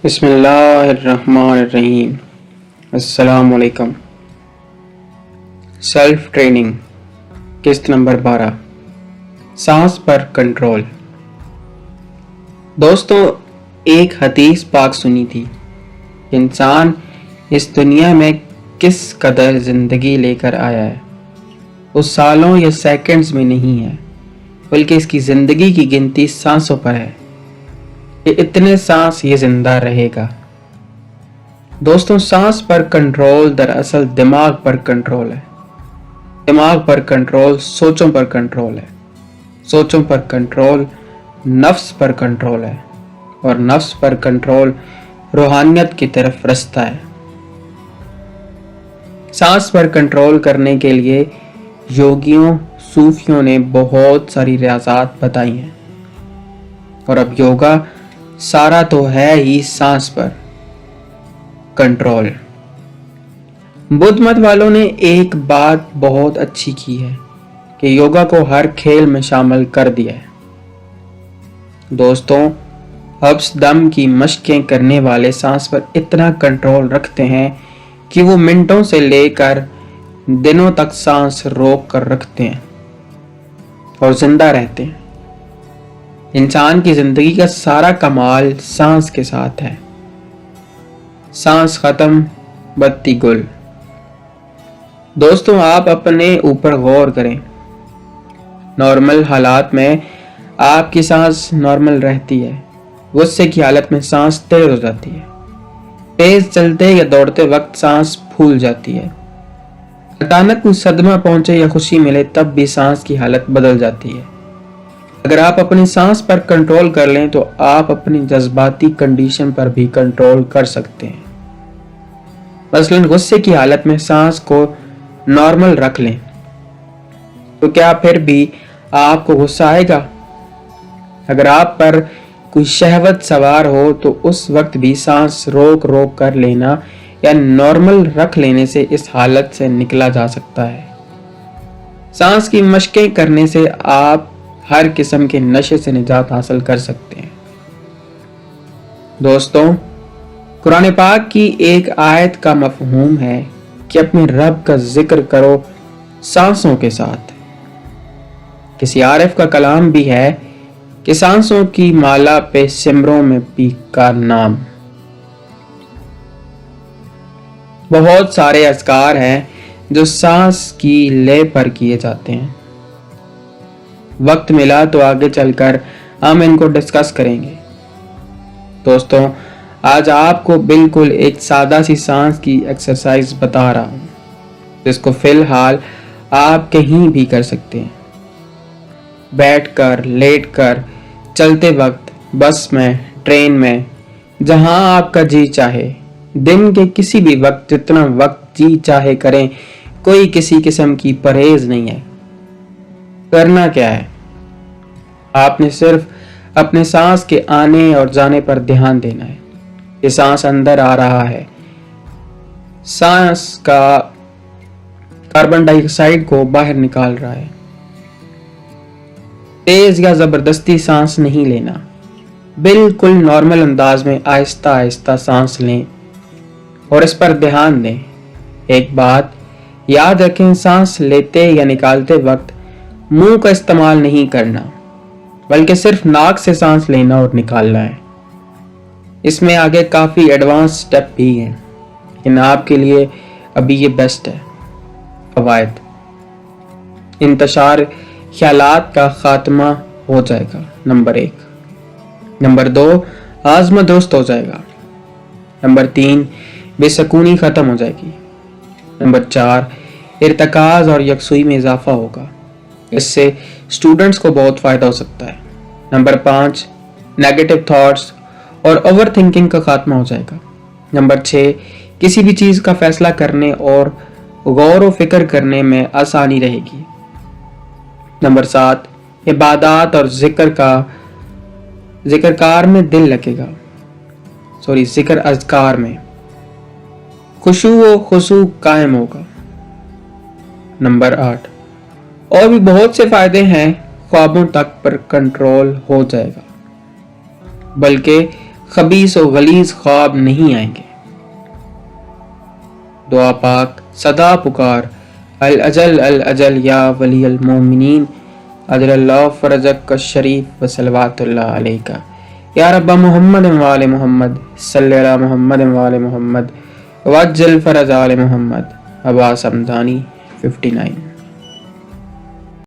بسم اللہ الرحمن الرحیم۔ السلام علیکم۔ سیلف ٹریننگ قسط نمبر 12، سانس پر کنٹرول۔ دوستوں، ایک حدیث پاک سنی تھی، انسان اس دنیا میں کس قدر زندگی لے کر آیا ہے وہ سالوں یا سیکنڈز میں نہیں ہے، بلکہ اس کی زندگی کی گنتی سانسوں پر ہے کہ اتنے سانس یہ زندہ رہے گا۔ دوستوں، سانس پر کنٹرول دراصل دماغ پر کنٹرول ہے، دماغ پر کنٹرول سوچوں پر کنٹرول ہے، سوچوں پر کنٹرول نفس پر کنٹرول ہے، اور نفس پر کنٹرول روحانیت کی طرف رستہ ہے۔ سانس پر کنٹرول کرنے کے لیے یوگیوں، صوفیوں نے بہت ساری ریاضات بتائی ہیں، اور اب یوگا سارا تو ہے ہی سانس پر کنٹرول۔ بدھ مت والوں نے ایک بات بہت اچھی کی ہے کہ یوگا کو ہر کھیل میں شامل کر دیا ہے۔ دوستوں، حبس دم کی مشقیں کرنے والے سانس پر اتنا کنٹرول رکھتے ہیں کہ وہ منٹوں سے لے کر دنوں تک سانس روک کر رکھتے ہیں اور زندہ رہتے ہیں۔ انسان کی زندگی کا سارا کمال سانس کے ساتھ ہے۔ سانس ختم بتی گل۔ دوستوں، آپ اپنے اوپر غور کریں۔ نارمل حالات میں آپ کی سانس نارمل رہتی ہے، غصے کی حالت میں سانس تیز ہو جاتی ہے، تیز چلتے یا دوڑتے وقت سانس پھول جاتی ہے، اچانک کوئی صدمہ پہنچے یا خوشی ملے تب بھی سانس کی حالت بدل جاتی ہے۔ اگر آپ اپنی سانس پر کنٹرول کر لیں تو آپ اپنی جذباتی کنڈیشن پر بھی کنٹرول کر سکتے ہیں۔ مثلاً غصے کی حالت میں سانس کو نارمل رکھ لیں تو کیا پھر بھی آپ کو غصہ آئے گا؟ اگر آپ پر کوئی شہوت سوار ہو تو اس وقت بھی سانس روک کر لینا یا نارمل رکھ لینے سے اس حالت سے نکلا جا سکتا ہے۔ سانس کی مشقیں کرنے سے آپ ہر قسم کے نشے سے نجات حاصل کر سکتے ہیں۔ دوستوں، قرآن پاک کی ایک آیت کا مفہوم ہے کہ اپنے رب کا ذکر کرو سانسوں کے ساتھ۔ کسی عارف کا کلام بھی ہے کہ سانسوں کی مالا پہ سمروں میں بھی کا نام۔ بہت سارے اذکار ہیں جو سانس کی لے پر کیے جاتے ہیں۔ وقت ملا تو آگے چل کر ہم ان کو ڈسکس کریں گے۔ دوستوں، آج آپ کو بالکل ایک سادہ سی سانس کی ایکسرسائز بتا رہا ہوں جس کو فی الحال آپ کہیں بھی کر سکتے ہیں، بیٹھ کر، لیٹ کر، چلتے وقت، بس میں، ٹرین میں، جہاں آپ کا جی چاہے، دن کے کسی بھی وقت، جتنا وقت جی چاہے کریں، کوئی کسی قسم کی پرہیز نہیں ہے۔ کرنا کیا ہے؟ آپ نے صرف اپنے سانس کے آنے اور جانے پر دھیان دینا ہے۔ یہ سانس اندر آ رہا ہے، سانس کا کاربن ڈائی آکسائڈ کو باہر نکال رہا ہے۔ تیز یا زبردستی سانس نہیں لینا، بالکل نارمل انداز میں آہستہ آہستہ سانس لیں اور اس پر دھیان دیں۔ ایک بات یاد رکھیں، سانس لیتے یا نکالتے وقت منہ کا استعمال نہیں کرنا، بلکہ صرف ناک سے سانس لینا اور نکالنا ہے۔ اس میں آگے کافی ایڈوانس سٹیپ بھی ہیں، لیکن آپ کے لیے ابھی یہ بیسٹ ہے۔ فوائد: انتشار خیالات کا خاتمہ ہو جائے گا، نمبر 1۔ نمبر 2، ہاضمہ درست ہو جائے گا۔ نمبر 3، بے سکونی ختم ہو جائے گی۔ نمبر 4، ارتکاز اور یکسوئی میں اضافہ ہوگا، اس سے اسٹوڈنٹس کو بہت فائدہ ہو سکتا ہے۔ نمبر 5، نیگیٹو تھاٹس اور اوور تھنکنگ کا خاتمہ ہو جائے گا۔ نمبر 6، کسی بھی چیز کا فیصلہ کرنے اور غور و فکر کرنے میں آسانی رہے گی۔ نمبر 7، عبادات اور ذکر میں دل لگے گا، ذکر اذکار میں خشوع و خضوع قائم ہوگا۔ نمبر 8، اور بھی بہت سے فائدے ہیں، خوابوں تک پر کنٹرول ہو جائے گا، بلکہ خبیث و غلیظ خواب نہیں آئیں گے۔ دعا پاک صدا پکار الاجل الاجل یا ولی المومنین عجل اللہ فرجک الشریف وصلوات اللہ علیکہ یا رب محمد وآل محمد صلی علی محمد وآل محمد وعجل فرج آل محمد عباس حمدانی 59۔